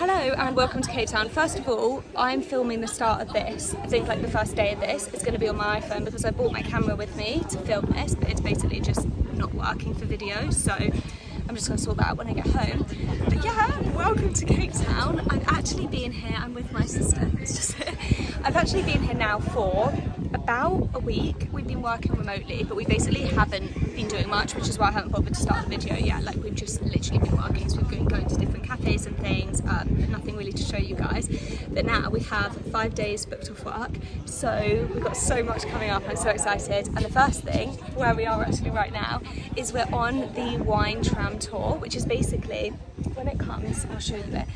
Hello and welcome to Cape Town. First of all, I'm filming the start of this. I think like the first day of this. It's going to be on my iPhone because I brought my camera with me to film this, but it's basically just not working for video, so I'm just going to sort that out when I get home. But yeah, welcome to Cape Town. I've actually been here, I'm with my sister, I've actually been here now for about a week. We've been working remotely, but we basically haven't been doing much, which is why I haven't bothered to start the video yet. Like, we've just literally been working, so we've been going to different cafes and things, nothing really to show you guys. But now we have 5 days booked off work, so we've got so much coming up. I'm so excited. And the first thing, where we are actually right now, is we're on the wine tram tour, which is basically, when it comes, I'll show you it.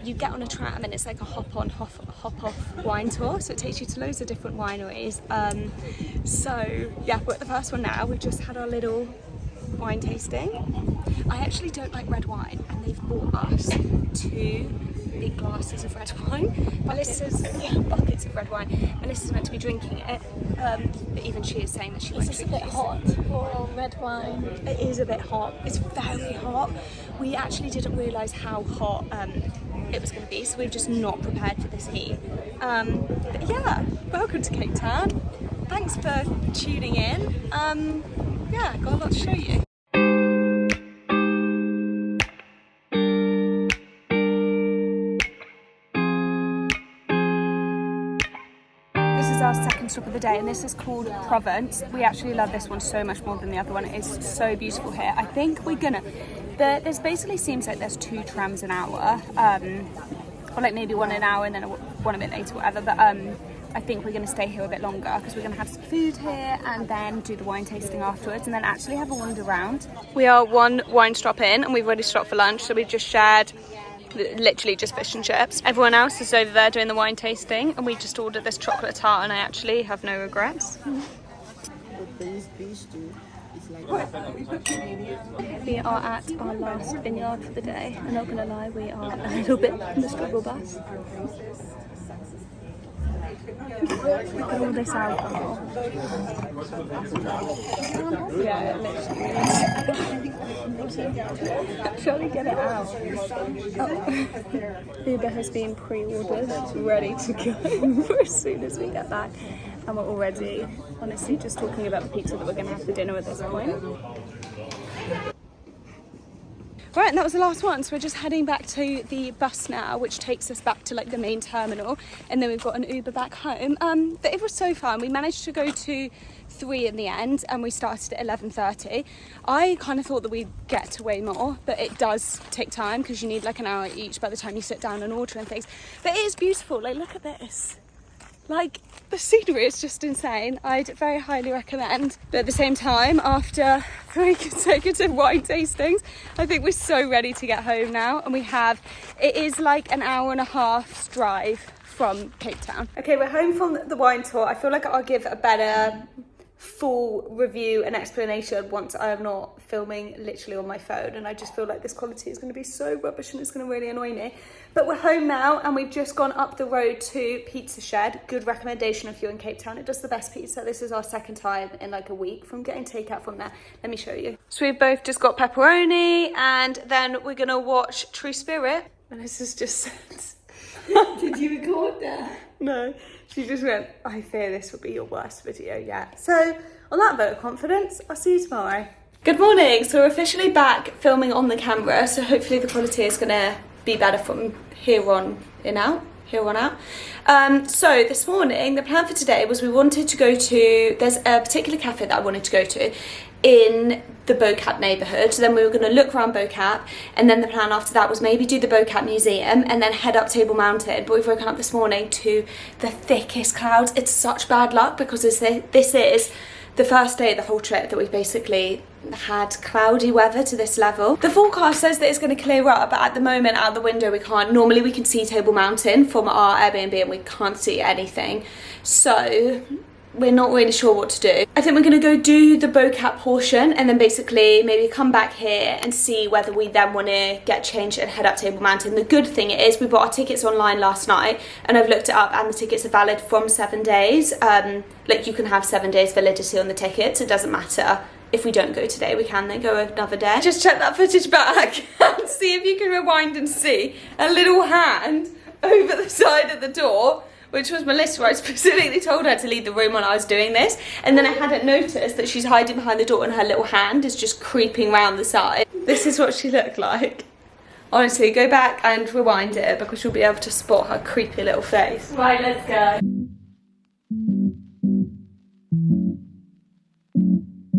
You get on a tram and it's like a hop-on, hop-off wine tour, so it takes you to loads of different wineries. So yeah, we're at the first one now. We've just had our little wine tasting. I actually don't like red wine, and they've bought us 2 big glasses of red wine. Buckets of red wine. Melissa's meant to be drinking it, but even she is saying that she won't drink it. It's a bit hot for red wine. It is a bit hot. It's very hot. We actually didn't realise how hot it was going to be, so we're just not prepared for this heat. But yeah, welcome to Cape Town. Thanks for tuning in. Yeah, got a lot to show you. Our second stop of the day, and this is called Provence. We actually love this one so much more than the other one. It is so beautiful here. I think we're gonna there's basically seems like there's 2 trams an hour, or like maybe one an hour and then one a bit later, whatever, but I think we're gonna stay here a bit longer because we're gonna have some food here and then do the wine tasting afterwards and then actually have a wander around. We are 1 wine stop in and we've already stopped for lunch, so we've just shared literally just fish and chips. Everyone else is over there doing the wine tasting, and we just ordered this chocolate tart, and I actually have no regrets. We are at our last vineyard for the day. I'm not gonna lie, we are a little bit on the struggle bus. Look at all this alcohol. Yeah, literally. Shall we get it out? Oh. Uber has been pre-ordered. It's ready to go as soon as we get back. And we're already, honestly, just talking about the pizza that we're going to have for dinner at this point. Right, and that was the last one, so we're just heading back to the bus now, which takes us back to like the main terminal, and then we've got an Uber back home. But it was so fun. We managed to go to 3 in the end, and we started at 11:30. I kind of thought that we'd get to way more, but it does take time because you need like an hour each by the time you sit down and order and things. But it is beautiful. Like, look at this. Like, the scenery is just insane. I'd very highly recommend. But at the same time, after 3 consecutive wine tastings, I think we're so ready to get home now. And it is like an hour and a half's drive from Cape Town. Okay, we're home from the wine tour. I feel like I'll give a better full review and explanation once I am not filming literally on my phone, and I just feel like this quality is going to be so rubbish and it's going to really annoy me. But we're home now, and we've just gone up the road to Pizza Shed. Good recommendation if you're in Cape Town. It does the best pizza. This is our second time in like a week from getting takeout from there. Let me show you. So we've both just got pepperoni, and then we're gonna watch True Spirit. And this is just Did you record that? No, she just went, I fear this will be your worst video yet. So on that vote of confidence, I'll see you tomorrow. Good morning. So we're officially back filming on the camera, so hopefully the quality is gonna be better from here on out. So this morning, the plan for today was we wanted to go to, there's a particular cafe that I wanted to go to in the Bo-Cap neighbourhood. So then we were going to look around Bo-Cap, and then the plan after that was maybe do the Bo-Cap Museum and then head up Table Mountain. But we've woken up this morning to the thickest clouds. It's such bad luck because this is the first day of the whole trip that we've basically had cloudy weather to this level. The forecast says that it's going to clear up, but at the moment out the window we can't. Normally we can see Table Mountain from our Airbnb and we can't see anything. So we're not really sure what to do. I think we're going to go do the Bo-Cap portion and then basically maybe come back here and see whether we then want to get changed and head up Table Mountain. The good thing is we bought our tickets online last night, and I've looked it up, and the tickets are valid from 7 days. Like, you can have 7 days validity on the tickets. It doesn't matter if we don't go today, we can then go another day. Just check that footage back and see if you can rewind and see a little hand over the side of the door, which was Melissa. I specifically told her to leave the room when I was doing this, and then I hadn't noticed that she's hiding behind the door and her little hand is just creeping round the side. This is what she looked like. Honestly, go back and rewind it because you'll be able to spot her creepy little face. Right, let's go.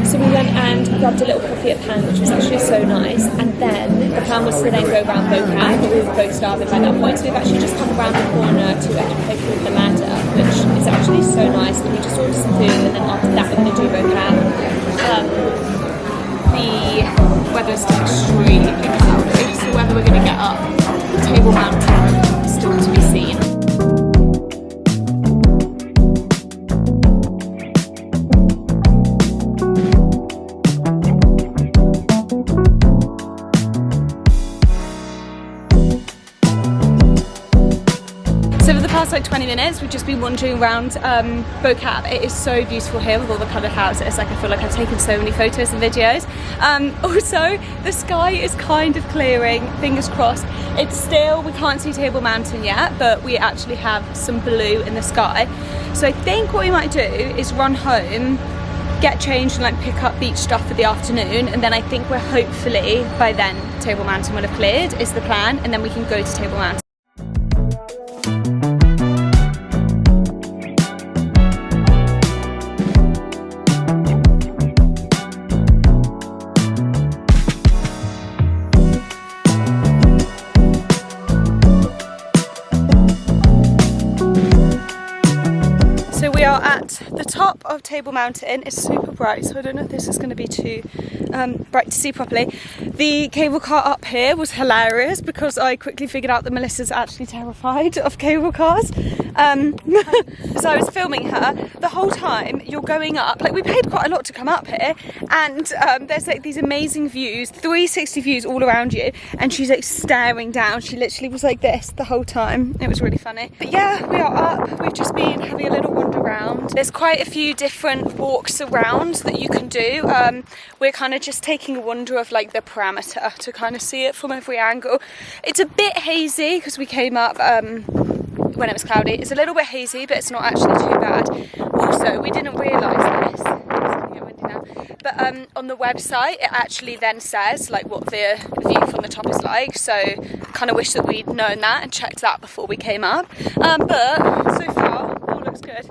So we went and grabbed a little coffee at Pan, which was actually so nice, and then the plan was to then go around Vocab, but we were both starving by that point, so we've actually just come around the corner to Education with the Ladder, which is actually so nice, and we just ordered some food, and then after that we're going to do Vocab. The weather is still extremely cloudy, so whether we're going to get up Table Mountain is still to be seen. So for the past like 20 minutes we've just been wandering around Vocab. It is so beautiful here with all the coloured houses. Like, I feel like I've taken so many photos and videos. Also the sky is kind of clearing, fingers crossed. It's still, we can't see Table Mountain yet, but we actually have some blue in the sky. So I think what we might do is run home, get changed and like pick up beach stuff for the afternoon, and then I think we're hopefully by then Table Mountain will have cleared is the plan, and then we can go to Table Mountain. We are at the top of Table Mountain. It's super bright, so I don't know if this is going to be too bright to see properly. The cable car up here was hilarious because I quickly figured out that Melissa's actually terrified of cable cars. So I was filming her the whole time. You're going up, like we paid quite a lot to come up here, and there's like these amazing views, 360 views all around you, and she's like staring down. She literally was like this the whole time. It was really funny. But yeah, we are up. We've just been having a little wander around. There's quite a few different walks around that you can do. We're kind of just taking a wander of like the parameter to kind of see it from every angle. It's a bit hazy because we came up when it was cloudy. It's a little bit hazy, but it's not actually too bad. Also, we didn't realise this. It's gonna get windy now. But on the website, it actually then says like what the view from the top is like. So kind of wish that we'd known that and checked that before we came up. But so far, all looks good.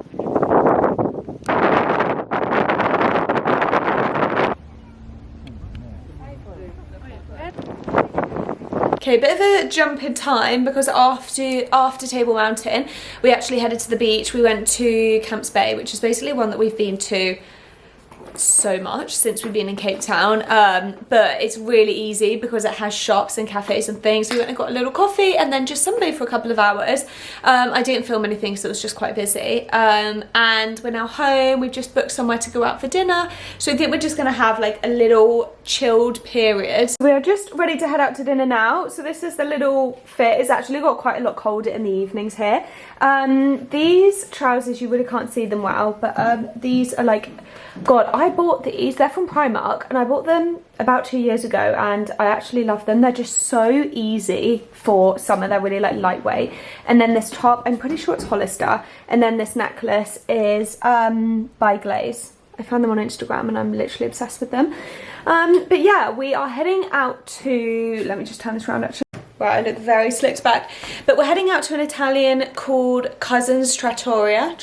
Okay, bit of a jump in time because after Table Mountain we actually headed to the beach. We went to Camps Bay, which is basically one that we've been to so much since we've been in Cape Town, but it's really easy because it has shops and cafes and things. We went and got a little coffee and then just sunbathed for a couple of hours. I didn't film anything, so it was just quite busy, and we're now home. We've just booked somewhere to go out for dinner, so I think we're just gonna have like a little chilled period. We are just ready to head out to dinner now. So this is the little fit. It's actually got quite a lot colder in the evenings here. These trousers, you really can't see them well, but these are like, God, I bought these. They're from Primark, and I bought them about 2 years ago, and I actually love them. They're just so easy for summer. They're really like lightweight. And then this top, I'm pretty sure it's Hollister, and then this necklace is by Glaze. I found them on Instagram and I'm literally obsessed with them. But yeah, we are heading out to, let me just turn this around actually. Right, I look very slicked back. But we're heading out to an Italian called Cousins Trattoria.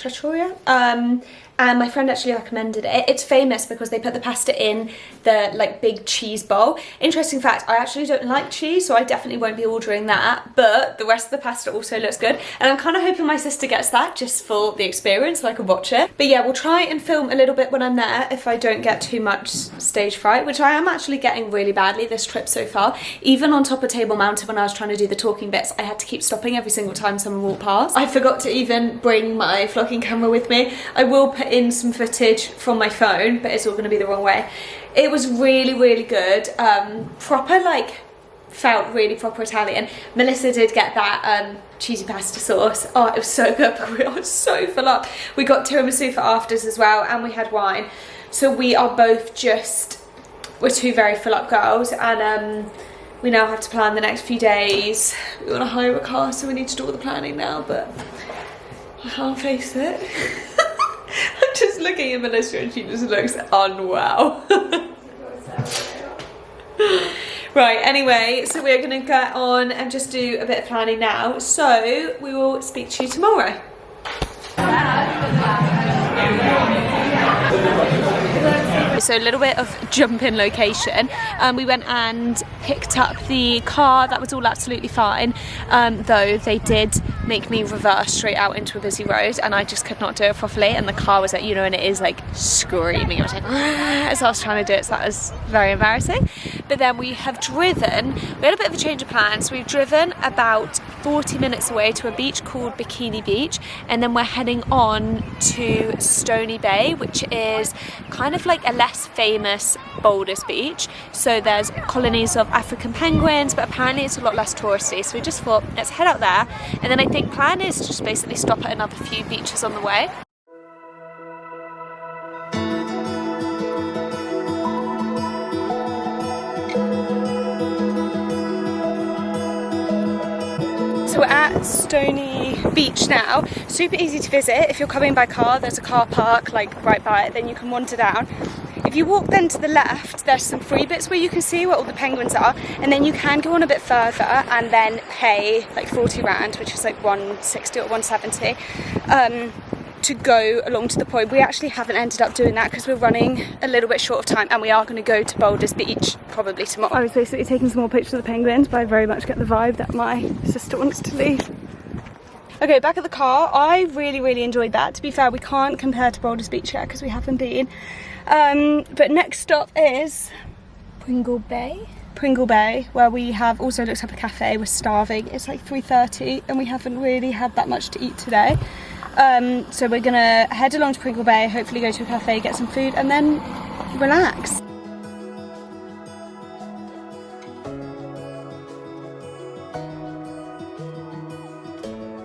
And my friend actually recommended it. It's famous because they put the pasta in the like big cheese bowl. Interesting fact, I actually don't like cheese, so I definitely won't be ordering that, but the rest of the pasta also looks good. And I'm kind of hoping my sister gets that just for the experience so I can watch it. But yeah, we'll try and film a little bit when I'm there if I don't get too much stage fright, which I am actually getting really badly this trip so far. Even on top of Table Mountain when I was trying to do the talking bits, I had to keep stopping every single time someone walked past. I forgot to even bring my vlogging camera with me. I will put in some footage from my phone, but it's all going to be the wrong way. It was really, really good. Proper, like, felt really proper Italian. Melissa did get that cheesy pasta sauce. Oh, it was so good, but we were so full up. We got tiramisu for afters as well, and we had wine. So we are both we're two very full up girls, and we now have to plan the next few days. We want to hire a car, so we need to do all the planning now, but I can't face it. I'm just looking at Melissa and she just looks unwell. Right, anyway, so we're going to get on and just do a bit of planning now. So we will speak to you tomorrow. So a little bit of jump in location. We went and picked up the car. That was all absolutely fine, though they did make me reverse straight out into a busy road, and I just could not do it properly, and the car was like, you know, and it is like screaming. It was like, as I was trying to do it, so that was very embarrassing. But then we have driven, we had a bit of a change of plans. We've driven about 40 minutes away to a beach called Bikini Beach, and then we're heading on to Stony Bay, which is kind of like a less famous Boulders beach. So there's colonies of African penguins, but apparently it's a lot less touristy, so we just thought, let's head out there, and then I think plan is to just basically stop at another few beaches on the way. So we're at Stony Beach now. Super easy to visit. If you're coming by car, there's a car park like right by it, then you can wander down. If you walk then to the left, there's some free bits where you can see where all the penguins are, and then you can go on a bit further and then pay like 40 rand, which is like 160 or 170, to go along to the point. We actually haven't ended up doing that because we're running a little bit short of time, and we are going to go to Boulders Beach probably tomorrow. I was basically taking some more pictures of the penguins, but I very much get the vibe that my sister wants to leave. Okay, back at the car. I really enjoyed that. To be fair, we can't compare to Boulders Beach yet because we haven't been. But next stop is Pringle Bay. Pringle Bay, where we have also looked up a cafe. We're starving. It's like 3:30 and we haven't really had that much to eat today. So we're gonna head along to Pringle Bay, hopefully go to a cafe, get some food, and then relax.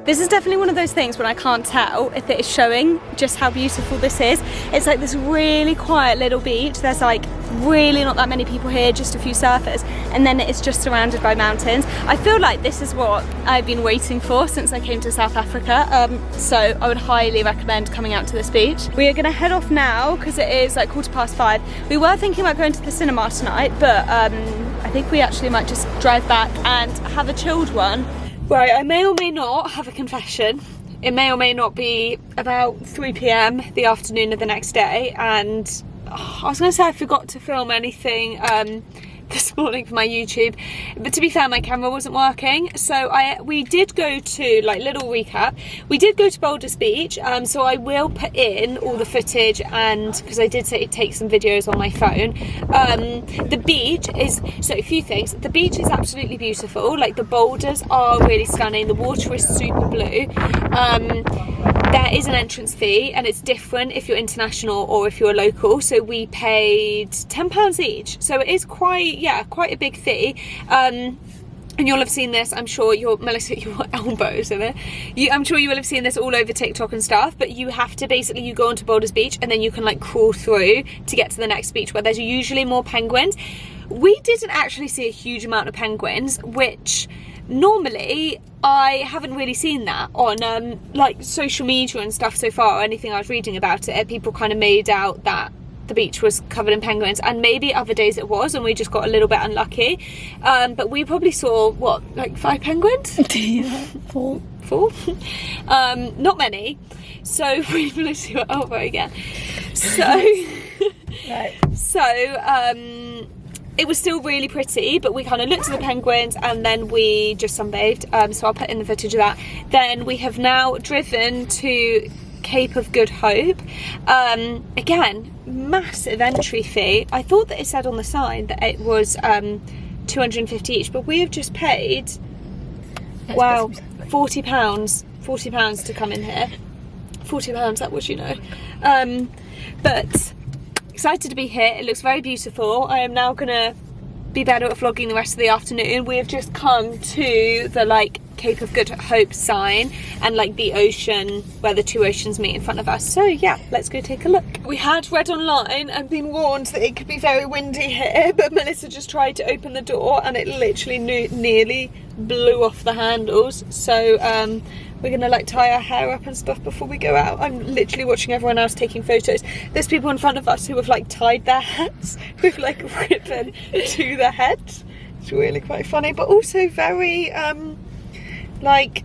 This is definitely one of those things when I can't tell if it is showing just how beautiful this is. It's like this really quiet little beach. There's like really not that many people here, just a few surfers, and then it's just surrounded by mountains. I feel like this is what I've been waiting for since I came to South Africa, so I would highly recommend coming out to this beach. We are going to head off now because it is like 5:15. We were thinking about going to the cinema tonight, but I think we actually might just drive back and have a chilled one. Right, I may or may not have a confession. It may or may not be about 3 p.m. the afternoon of the next day, and I was going to say I forgot to film anything this morning for my YouTube, but to be fair, my camera wasn't working. So we did go to, like, little recap, we did go to Boulders Beach, so I will put in all the footage, and because I did say take some videos on my phone. The beach is, so a few things, the beach is absolutely beautiful, like the boulders are really stunning, the water is super blue. There is an entrance fee, and it's different if you're international or if you're local, so we paid £10 each, so it is quite a big fee. And you'll have seen this, I'm sure, Melissa, your elbows in it. I'm sure you will have seen this all over TikTok and stuff, but you have to basically, you go onto Boulders Beach and then you can like crawl through to get to the next beach where there's usually more penguins. We didn't actually see a huge amount of penguins, which normally I haven't really seen that on like social media and stuff so far, or anything I was reading about it. People kind of made out that the beach was covered in penguins, and maybe other days it was and we just got a little bit unlucky, but we probably saw what, like 5 penguins? Yeah, 4. Not many. So we lose your elbow again. So Right. so it was still really pretty, but we kind of looked at the penguins and then we just sunbathed, so I'll put in the footage of that. Then we have now driven to Cape of Good Hope. Again, massive entry fee. I thought that it said on the sign that it was 250 each, but we have just paid, wow, £40 to come in here. £40, that was, you know. But excited to be here. It looks very beautiful. I am now gonna be better at vlogging the rest of the afternoon. We have just come to the like Cape of Good Hope sign and like the ocean where the two oceans meet in front of us. So yeah, let's go take a look. We had read online and been warned that it could be very windy here, but Melissa just tried to open the door and it literally nearly blew off the handles. So we're gonna like tie our hair up and stuff before we go out. I'm literally watching everyone else taking photos. There's people in front of us who have like tied their hats with like ribbon to their heads. It's really quite funny, but also very like,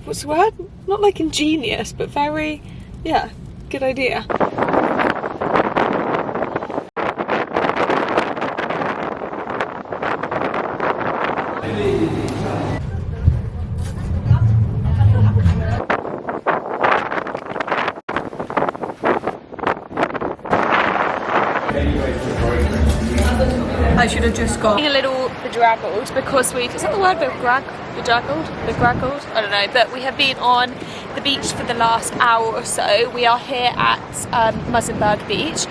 what's the word? Not like ingenious, but very, yeah, good idea. I should have just got a little bedraggled because we've, is that the word, bedraggled? I don't know, but we have been on the beach for the last hour or so. We are here at Musenberg Beach,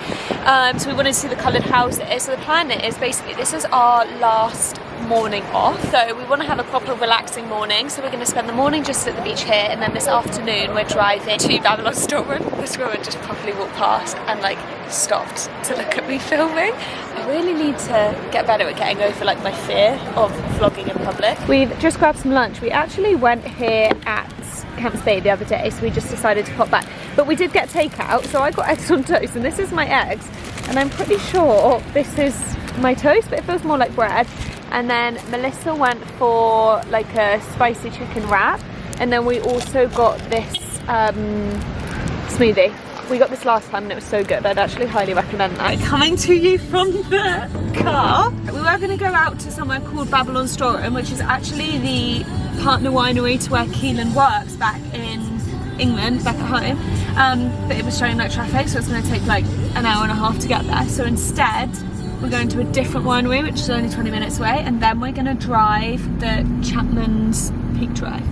so we wanted to see the coloured houses. So the plan is basically this is our last morning off, so we want to have a proper relaxing morning, so we're going to spend the morning just at the beach here, and then this afternoon we're driving to Babylon Stockman. This woman just properly walked past and like stopped to look at me filming. I really need to get better at getting over like my fear of vlogging in public. We've just grabbed some lunch. We actually went here at Camps Bay the other day, so we just decided to pop back, but we did get takeout. So I got eggs on toast, and this is my eggs, and I'm pretty sure this is my toast, but it feels more like bread. And then Melissa went for like a spicy chicken wrap, and then we also got this smoothie. We got this last time and it was so good. I'd actually highly recommend that. Coming to you from the car. We were going to go out to somewhere called Babylon Stockman, which is actually the partner winery to where Keelan works back in England, back at home. But it was showing like traffic, so it's going to take like an hour and a half to get there. So instead, we're going to a different winery, which is only 20 minutes away, and then we're going to drive the Chapman's Peak Drive.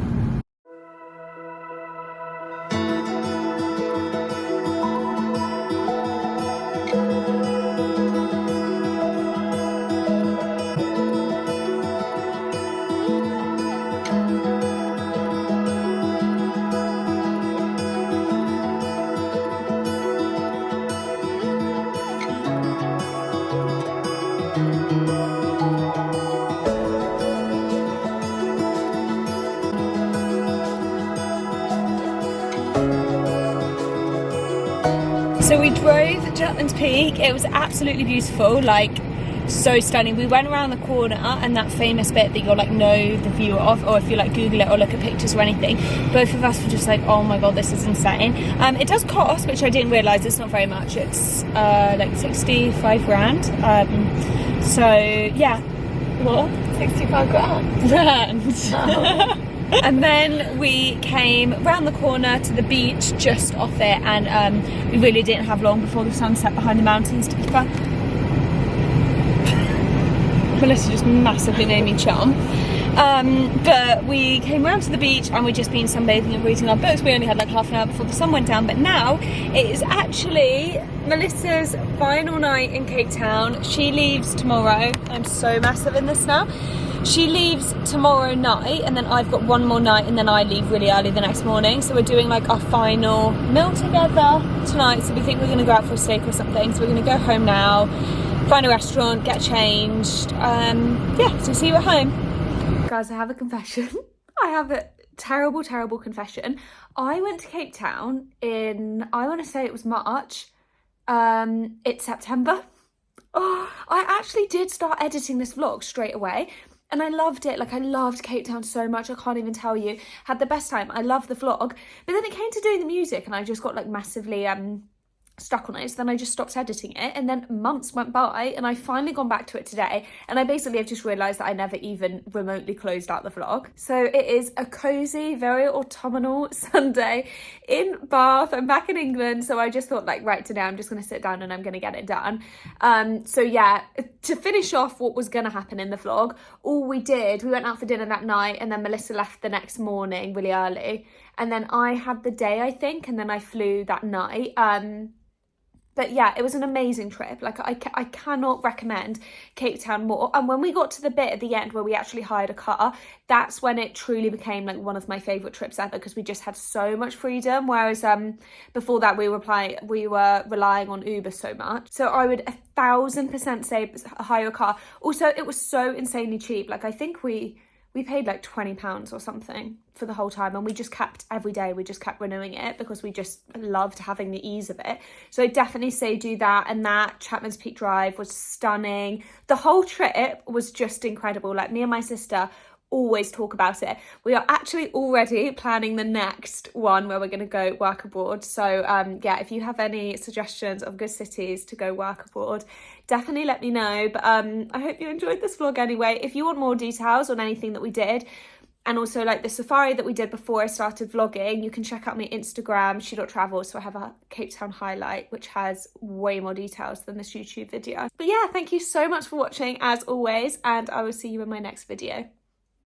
So we drove Chapman's Peak. It was absolutely beautiful, like so stunning. We went around the corner and that famous bit that you'll like know the view of, or if you like Google it or look at pictures or anything, both of us were just like, oh my god, this is insane. It does cost, which I didn't realise, it's not very much. It's like 65 grand. So yeah. What? 65 grand? Oh. And then we came round the corner to the beach just off it, and we really didn't have long before the sun set behind the mountains, to be fair. Melissa just massively made me chum. But we came round to the beach and we'd just been sunbathing and reading our books. We only had like half an hour before the sun went down, but now it is actually Melissa's final night in Cape Town. She leaves tomorrow. I'm so massive in this now. She leaves tomorrow night, and then I've got one more night, and then I leave really early the next morning. So we're doing like our final meal together tonight. So we think we're going to go out for a steak or something. So we're going to go home now, find a restaurant, get changed. Yeah, so see you at home. Guys, I have a confession. I have a terrible confession. I went to Cape Town in, I want to say it was March. It's September. Oh, I actually did start editing this vlog straight away. And I loved it. Like, I loved Cape Town so much. I can't even tell you. Had the best time. I loved the vlog. But then it came to doing the music and I just got like massively stuck on it. So then I just stopped editing it, and then months went by and I finally gone back to it today, and I basically have just realised that I never even remotely closed out the vlog. So it is a cosy, very autumnal Sunday in Bath. I'm back in England, so I just thought like, right, today I'm just going to sit down and I'm going to get it done. So yeah, to finish off what was going to happen in the vlog, all we did, we went out for dinner that night, and then Melissa left the next morning really early, and then I had the day, I think, and then I flew that night. But yeah, it was an amazing trip. Like I cannot recommend Cape Town more. And when we got to the bit at the end where we actually hired a car, that's when it truly became like one of my favourite trips ever, because we just had so much freedom. Whereas before that we were relying on Uber so much. So I would 1000% say hire a car. Also, it was so insanely cheap. Like I think we paid like £20 or something for the whole time, and we just kept renewing it because we just loved having the ease of it. So I definitely say do that. And that Chapman's Peak Drive was stunning. The whole trip was just incredible. Like me and my sister always talk about it. We are actually already planning the next one where we're going to go work abroad. So yeah, if you have any suggestions of good cities to go work abroad, definitely let me know. But I hope you enjoyed this vlog anyway. If you want more details on anything that we did, and also like the safari that we did before I started vlogging, you can check out my Instagram, Shedot.Travels. So I have a Cape Town highlight, which has way more details than this YouTube video. But yeah, thank you so much for watching as always, and I will see you in my next video.